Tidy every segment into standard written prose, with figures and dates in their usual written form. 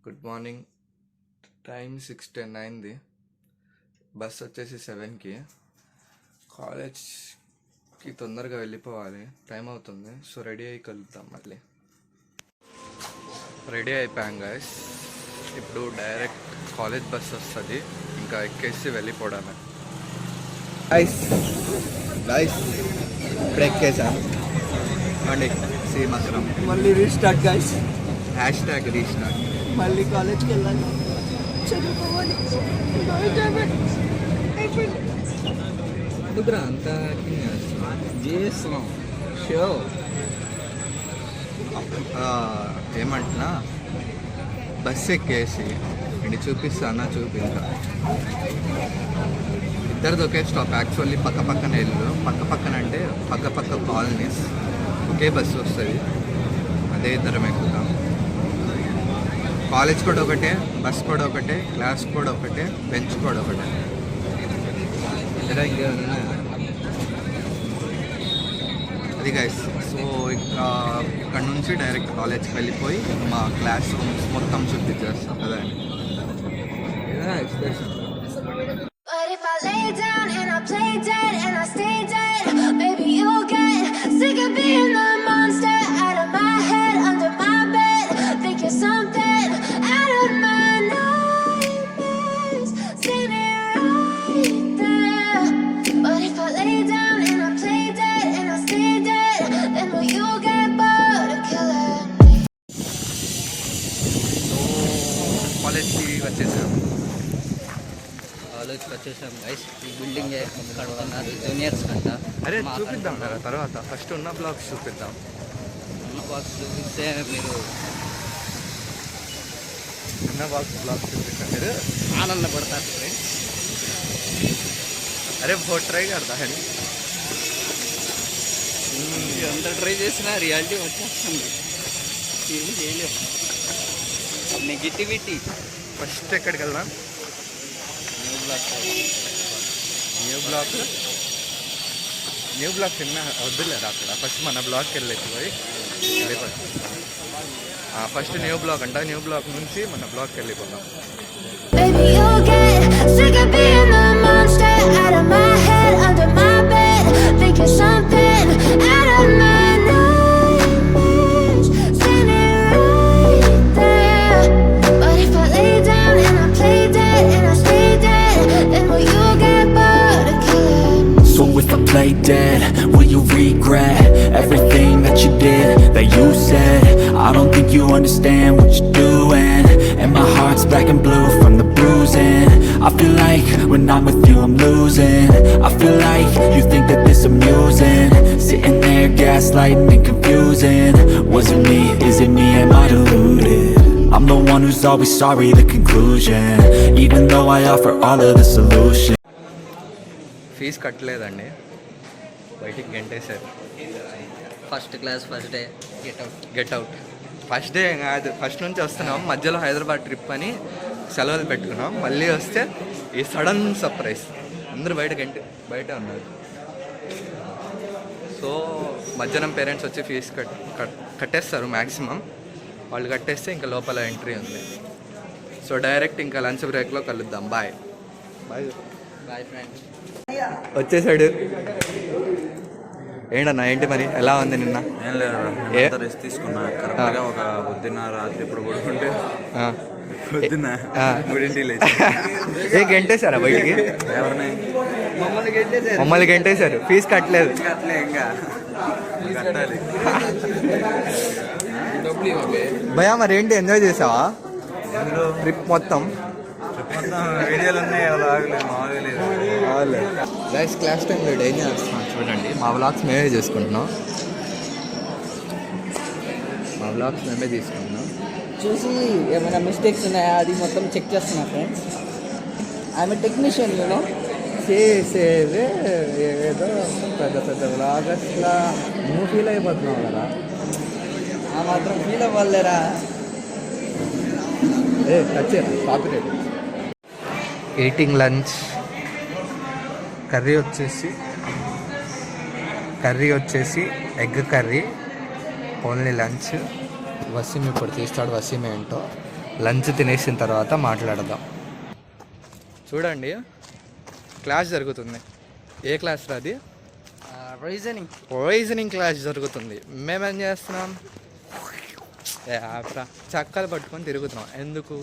Good morning. Time 6:10 అయింది. Bus వచ్చేసి 7కి. కాలేజ్కి తొందరగా వెళ్ళిపోవాలి, టైం అవుతుంది. సో రెడీ అయ్యి కలుద్దాం. మళ్ళీ రెడీ అయిపోయాం గైస్. ఇప్పుడు డైరెక్ట్ కాలేజ్ బస్ వస్తుంది, ఇంకా ఎక్కేసి వెళ్ళిపోవడమే. గైస్ ఇప్పుడు ఎక్కేసాం అండి. శ్రీమంతరం మళ్ళీ రీస్టార్ట్ గైస్. Hashtag restart. మళ్ళీ కాలేజ్కి వెళ్ళాలి, చదువుకోవాలి. ఎందుకురా అంత చేస్తున్నాం షో? ఏమంటున్నా, బస్ ఎక్కేసి ఇంటి చూపిస్తానా? చూపించా. ఇద్దరిది ఒకే స్టాప్. యాక్చువల్లీ పక్క పక్కన ఇల్లు, పక్క పక్కన అంటే పక్క పక్క కాలనీస్. ఒకే బస్సు వస్తుంది, అదే ఇద్దరం ఎక్కుతాం. కాలేజ్ కూడా ఒకటే, బస్ కూడా ఒకటే, క్లాస్ కూడా ఒకటే, బెంచ్ కూడా ఒకటే. అది గైస్. సో ఇక్కడ నుంచి డైరెక్ట్ కాలేజ్కి వెళ్ళిపోయి మా క్లాస్ రూమ్స్ మొత్తం చూపించేస్తాం కదా. ఏదైనా ఎక్స్ప్రెషన్. కాలేజ్కి వచ్చేసాం గైస్. ఈ బిల్డింగ్ కడుతున్నారు జూనియర్స్ కంట. అరే చూపిద్దాం కదా తర్వాత. ఫస్ట్ ఉన్న బ్లాగ్స్ చూపిద్దాం. ఉన్న బాక్స్ చూపిస్తే మీరు ఉన్న బ్లాగ్స్ చూపిస్తాం, మీరు ఆనందపడతారు ఫ్రెండ్స్. అరే बहुत ట్రై करता है. ఎంత ట్రై చేసినా రియాలిటీ వచ్చేస్తుంది, ఏం చేయలేము. నెగిటివిటీ. ఫస్ట్ ఎక్కడికి వెళ్దాం? న్యూ బ్లాక్ చిన్న వద్దులేరు అక్కడ. ఫస్ట్ మన బ్లాక్కి వెళ్ళిపోయి ఫస్ట్ న్యూ బ్లాక్ అంట. న్యూ బ్లాక్ నుంచి మన బ్లాక్కి వెళ్ళిపోతాం. Play dead, will you regret everything that you did, that you said? I don't think you understand what you're doing, and my heart's black and blue from the bruising. I feel like when I'm with you I'm losing. I feel like you think that this amusing, sitting there gaslighting and confusing. Was it me? Is it me? Am I deluded? I'm the one who's always sorry, the conclusion, even though I offer all of the solution. Fees కట్టలేదండి, బయటికి గంటేశారు. First class first day get out. First day కాదు, first నుంచి వస్తున్నాం. మధ్యలో Hyderabad trip అని సెలవులు పెట్టుకున్నాం. మళ్ళీ వస్తే ఈ సడన్ సర్ప్రైజ్. అందరూ బయట ఉన్నారు. సో మధ్యాహ్నం పేరెంట్స్ వచ్చి ఫీజు కట్టేస్తారు మ్యాక్సిమం. వాళ్ళు కట్టేస్తే ఇంకా లోపల ఎంట్రీ ఉంది. సో డైరెక్ట్ ఇంకా లంచ్ బ్రేక్లో కలుద్దాం. Bye bye bye friends. వచ్చేసాడు. ఏంటన్నా, ఏంటి మరి ఎలా ఉంది నిన్న? ఏం లేదు, రెస్ట్ తీసుకున్నా. కరెక్ట్గా ఒక పొద్దున్న రాత్రి ఇప్పుడు పడుకుంటే పొద్దున్న గుడింటికి లేచి గంటేశారా బయటికి? ఎవరిని? మమ్మల్ని గంటేశారు. ఫీజు కట్టలేదు. ఇంకా కట్టాలి. భయా మరి ఏంటి, ఎంజాయ్ చేసావా ట్రిప్ మొత్తం? వీడియోలు ఉన్నాయి, మామూలుగా గైస్ క్లాస్ టైంలో ఏం చేస్తున్నాం చూడండి. మా వ్లాగ్స్ మేమే చేసుకుంటున్నాం. చూసి ఏమైనా మిస్టేక్స్ ఉన్నాయా అది మొత్తం చెక్ చేస్తున్నా ఫ్రెండ్స్. I'm technician you know. చేసేదే ఏదో పెద్ద పెద్ద వ్లాగర్స్లా నువ్వు ఫీల్ అయిపోతున్నావు కదా. ఆ మాత్రం ఫీల్ అవ్వాలేరా? కాపీరైట్. Eating lunch. కర్రీ వచ్చేసి egg curry. Only lunch. Wasim ఇప్పుడు తీస్తాడు. వసీం ఏంటో లంచ్ తినేసిన తర్వాత మాట్లాడదాం. చూడండి క్లాస్ జరుగుతుంది. ఏ క్లాస్ రాది? రీజనింగ్ క్లాస్ జరుగుతుంది. మేమేం చేస్తున్నాం? చక్కలు పట్టుకొని తిరుగుతున్నాం. ఎందుకు?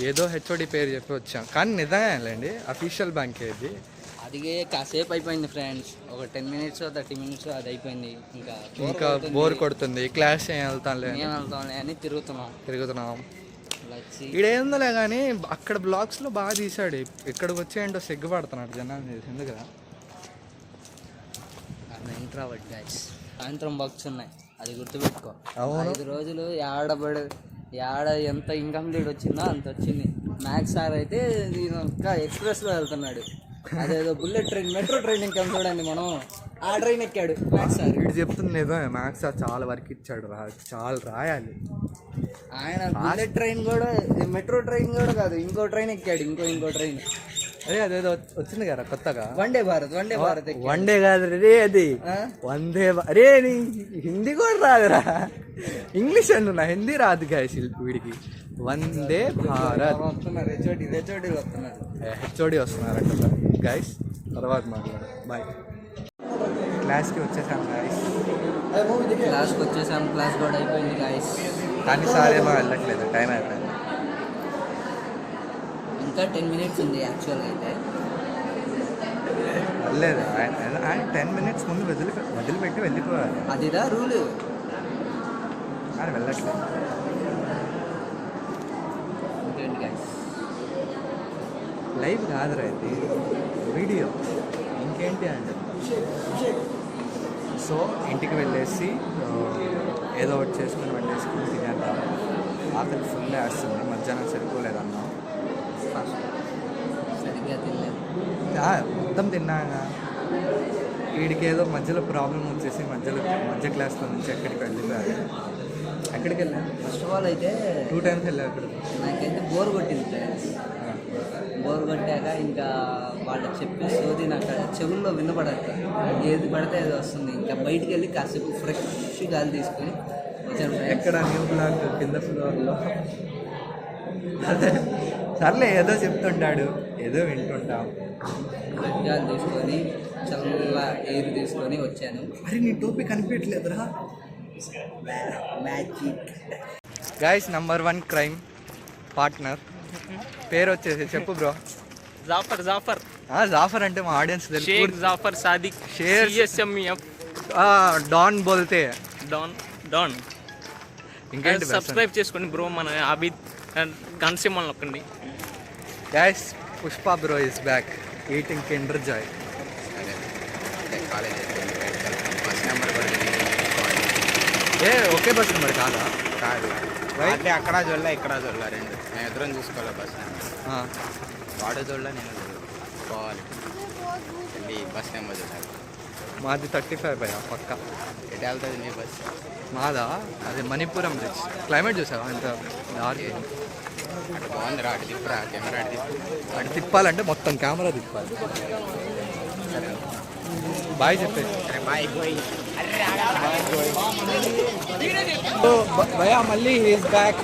ఏదో హెచ్ఓడి పేరు చెప్పి వచ్చాం, కానీ నిజమేలేండి, అఫీషియల్ బ్యాంక్ ఇది. అది కాసేపు అయిపోయింది ఫ్రెండ్స్, ఒక 10 minutes 30 minutes అది అయిపోయింది. ఇంకా బోర్ కొడుతుంది. క్లాస్ ఏం వెళ్తాంలే అని తిరుగుతున్నాం. ఇడేందోలే కానీ అక్కడ బ్లాగ్స్లో బాగా తీసాడు. ఇక్కడికి వచ్చేయంటో సిగ్గుపడుతున్నాడు జనాలు చేసి. ఎందుకురా? Introvert guys. సాయంత్రం వర్క్స్ ఉన్నాయి, అది గుర్తుపెట్టుకో. 5 రోజులు యాడ ఎంత ఇన్కంప్లీట్ వచ్చిందో అంత వచ్చింది. మ్యాథ్స్ సార్ అయితే నేను ఇంకా ఎక్స్ప్రెస్లో వెళ్తున్నాడు. అదేదో బుల్లెట్ ట్రైన్, మెట్రో ట్రైన్ ఎక్కాం చూడండి మనం, ఆ ట్రైన్ ఎక్కాడు మ్యాథ్స్ సార్. వీడు చెప్తుంది నిజమే, మ్యాథ్స్ సార్ చాలా వర్క్ ఇచ్చాడు. చాలా రాయాలి. ఆయన బుల్లెట్ ట్రైన్ కూడా, మెట్రో ట్రైన్ కూడా కాదు, ఇంకో ట్రైన్ ఎక్కాడు. ఇంకో ట్రైన్ అదేదో వచ్చింది కదా కొత్తగా, వండే భారత్. వన్డే కాదు రే, అది వందే రే. హిందీ కూడా రాదురా, ఇంగ్లీష్ అంటున్నా, హిందీ రాదు గాయస్ వీడికి. వందే భారత్ వస్తున్నారు, హెచ్ఓడి వస్తున్నారంట గాయస్. తర్వాత మాట్లాడు. బాయ్. క్లాస్కి వచ్చేసాం గాయస్. క్లాస్ కూడా అయిపోయింది గాయస్. కానీ సార్ ఏమో వెళ్ళట్లేదు, టైం అయిపోయింది. ఇంకా 10 minutes ఉంది యాక్చువల్గా అయితే. లేదు, ఆయన 10 minutes ముందు వదిలిపెట్టి వెళ్ళిపోవాలి. అదిదా రూల్. కానీ వెళ్ళట్లేదు. ఇంకేంటి గాయస్? లైవ్ కాదురా ఇది, వీడియో. ఇంకేంటి అంటే సో ఇంటికి వెళ్ళేసి ఏదో ఒకటి చేసుకుని వండేసుకుని తినేద్దాం. ఆకలి ఫుల్ వేస్తుంది. మధ్యాహ్నం సరిపోలేదన్నా, సరిగ్గా తినలేదు. మొత్తం తిన్నాగా. వీడికి ఏదో మధ్యలో ప్రాబ్లం వచ్చేసి మధ్య క్లాస్లో నుంచి ఎక్కడికి వెళ్ళిపోయారు. ఎక్కడికి వెళ్ళాను? ఫస్ట్ ఆఫ్ ఆల్ అయితే 2 times వెళ్ళాను అక్కడికి. నాకైతే బోర్ కొట్టింది ఫ్రెండ్స్. బోర్ కొట్టాక ఇంకా వాళ్ళకి చెప్పి సోది నాకు చెవుల్లో వినపడదు, ఏది పడితే అది వస్తుంది. ఇంకా బయటికి వెళ్ళి కాసేపు ఫ్రెష్ గాలి తీసుకొని వచ్చాను. ఎక్కడ? న్యూ బ్లాక్ కింద ఫ్లోర్లో. అదే సర్లే, ఏదో చెప్తుంటాడు, ఏదో వింటుంటాం. ఫ్రెష్ గాలి తీసుకొని చల్ల ఎయిర్ తీసుకొని వచ్చాను. మరి నీ టోపీ కనిపించట్లేదురా? Magic. Guys, number 1 crime partner పేరు వచ్చేసి చెప్పు బ్రో. జాఫర్ అంటే మా ఆడియన్స్ शेख जाफर सादिक शेर CSMF డాన్ బోల్తే डॉन ఇంకేంటి? సబ్స్క్రైబ్ చేసుకోండి బ్రో, మన అబిద్ గన్సిమల్ నొక్కండి. Guys, Pushpa bro is back eating Kinder Joy. Okay bus number కాదా? కాదు, అంటే అక్కడ జొల్ల ఇక్కడ జొల్ల రెండు, మేము ఎదురు చూసుకోవాలి బస్ నెంబర్. వాడు జొల్ల నేను పోవాలి, వెళ్ళి బస్ నెంబర్ చూడాలి. మాది 35 భయ పక్క. ఎటు వెళ్తుంది నీ బస్? మాదా అది మణిపురం బ్రిడ్జ్. క్లైమేట్ చూసావా ఎంత డార్క్? అటు బాగుంది రా, అటు తిప్పురా, కెమెరా అటు తిప్పు. అటు తిప్పాలంటే మొత్తం కెమెరా తిప్పాలి. బాయ్ చెప్పేసి. బాయ్ పోయి భయా మళ్ళీ is back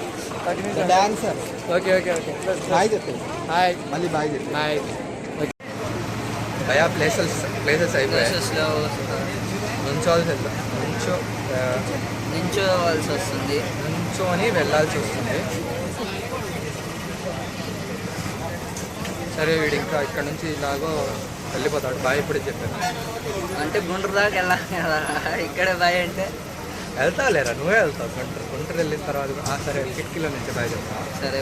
dancer. Okay okay okay, bye చెప్పేసి. హాయ్, మళ్ళీ బాయ్ చెప్పి. హాయ్. భయా ప్లేసెస్ అయిపోయాయి. నించోవాల్సి వస్తుంది, నుంచోని వెళ్ళాల్సి వస్తుంది. సరే, వీడు ఇంకా ఇక్కడ నుంచి ఇలాగో వెళ్ళిపోతాడు. బాయ్ ఇప్పుడే చెప్పాను. అంటే గుంటూరు దాకా వెళ్ళాలి కదా, ఇక్కడే బాయ్ అంటే వెళ్తావు లేరా? నువ్వే వెళ్తావు గుంటూరు వెళ్ళిన తర్వాత. సరే, కిటికీలో నుంచి బాయ్ చెప్తా. సరే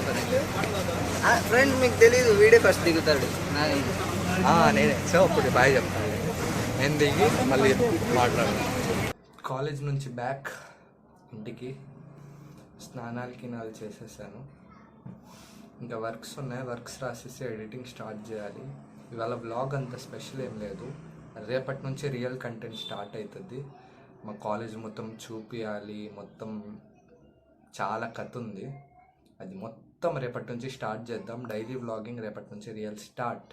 ఫ్రెండ్స్, మీకు తెలీదు, వీడే ఫస్ట్ దిగుతాడు. నేనే. సో అప్పుడు బాయ్ చెప్తాను. నేను దిగి మళ్ళీ మాట్లాడు. కాలేజ్ నుంచి బ్యాక్ ఇంటికి స్నానాలకి చేసేసాను. ఇంకా వర్క్స్ ఉన్నాయి, వర్క్స్ రాసేసి ఎడిటింగ్ స్టార్ట్ చేయాలి. ఇవాళ వ్లాగ్ అంత స్పెషల్ ఏం లేదు. రేపటి నుంచి రియల్ కంటెంట్ స్టార్ట్ అవుతుంది. మా కాలేజ్ మొత్తం చూపించాలి, మొత్తం చాలా కథ ఉంది. అది మొత్తం రేపటి నుంచి స్టార్ట్ చేద్దాం. డైలీ వ్లాగింగ్ రేపటి నుంచి రియల్ స్టార్ట్.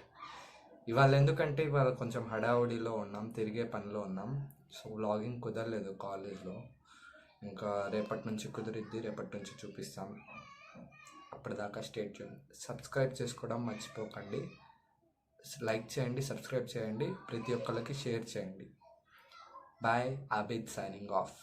ఇవాళ ఎందుకంటే ఇవాళ కొంచెం హడావుడిలో ఉన్నాం, తిరిగే పనిలో ఉన్నాం. సో వ్లాగింగ్ కుదరలేదు కాలేజ్లో. ఇంకా రేపటి నుంచి కుదిరిద్ది, రేపటి నుంచి చూపిస్తాం. అప్పటిదాకా స్టే ట్యూన్. సబ్స్క్రైబ్ చేసుకోవడం మర్చిపోకండి. లైక్ చేయండి, సబ్స్క్రైబ్ చేయండి, ప్రతి ఒక్కరికి షేర్ చేయండి. బాయ్. Abid signing off.